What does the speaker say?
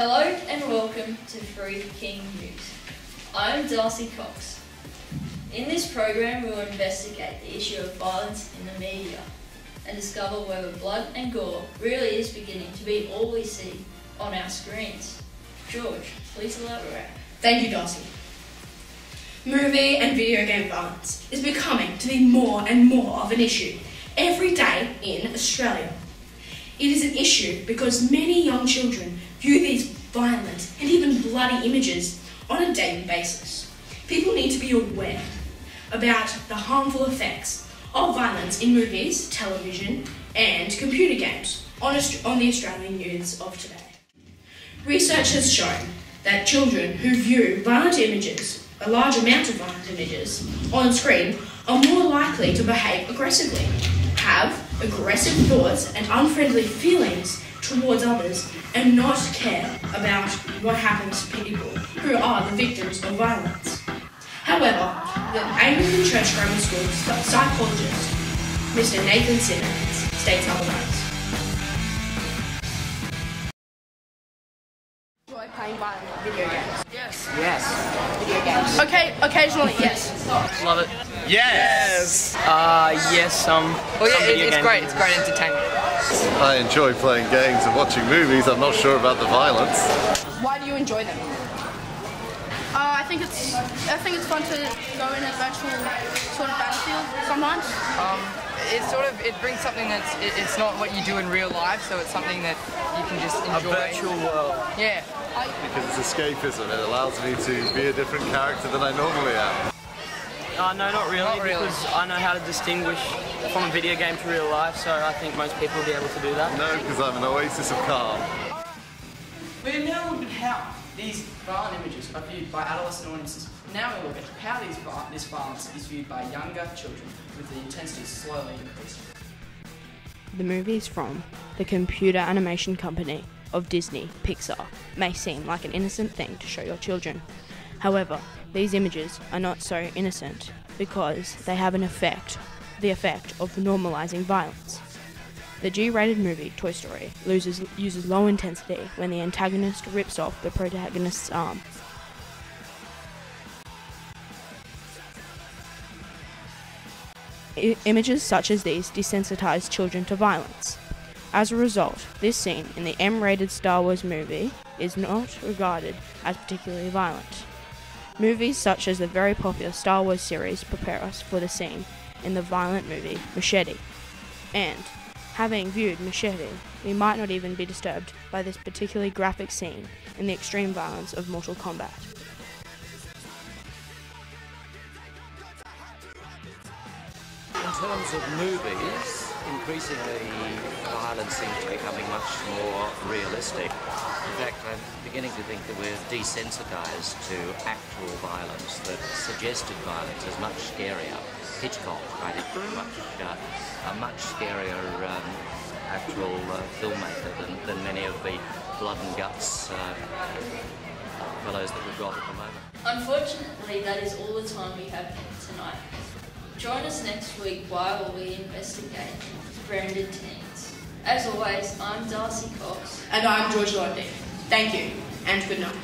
Hello and welcome to Free King News. I'm Darcy Cox. In this program we will investigate the issue of violence in the media and discover whether blood and gore really is beginning to be all we see on our screens. George, please elaborate. Thank you, Darcy. Movie and video game violence is becoming to be more and more of an issue every day in Australia. It is an issue because many young children view these violent and even bloody images on a daily basis. People need to be aware about the harmful effects of violence in movies, television and computer games on the Australian youths of today. Research has shown that children who view violent images, a large amount of violent images, on screen are more likely to behave aggressively, have aggressive thoughts and unfriendly feelings towards others, and not care about what happens to people who are the victims of violence. However, the Anglican Church Grammar School psychologist, Mr. Nathan Simmons, states otherwise. Enjoy playing violent video games? Yes. Video games? Okay, occasionally, yes. Love it. Yes! Yes, it's great. It's great entertainment. I enjoy playing games and watching movies. I'm not sure about the violence. Why do you enjoy them? I think it's fun to go in a virtual sort of battlefield sometimes. It brings something it's not what you do in real life, so it's something that you can just enjoy. A virtual world. Yeah. Because it's escapism. It allows me to be a different character than I normally am. No, not really, because I know how to distinguish from a video game to real life, so I think most people will be able to do that. No, because I'm an oasis of calm. We're now looking at how these violent images are viewed by adolescent audiences. Now we look at how this violence is viewed by younger children, with the intensity slowly increasing. The movies from the computer animation company of Disney, Pixar, may seem like an innocent thing to show your children. However, these images are not so innocent because they have the effect of normalizing violence. The G-rated movie Toy Story uses low intensity when the antagonist rips off the protagonist's arm. Images such as these desensitize children to violence. As a result, this scene in the M-rated Star Wars movie is not regarded as particularly violent. Movies such as the very popular Star Wars series prepare us for the scene in the violent movie Machete. And, having viewed Machete, we might not even be disturbed by this particularly graphic scene in the extreme violence of Mortal Kombat. In terms of movies, increasingly violence seems to be becoming much more realistic. In fact, I'm beginning to think that we're desensitized to actual violence, that suggested violence is much scarier. Hitchcock, I think, a much scarier actual filmmaker than many of the blood and guts fellows that we've got at the moment. Unfortunately, that is all the time we have tonight. Join us next week while we investigate branded teens. As always, I'm Darcy Cox. And I'm George Londy. Thank you, and good night.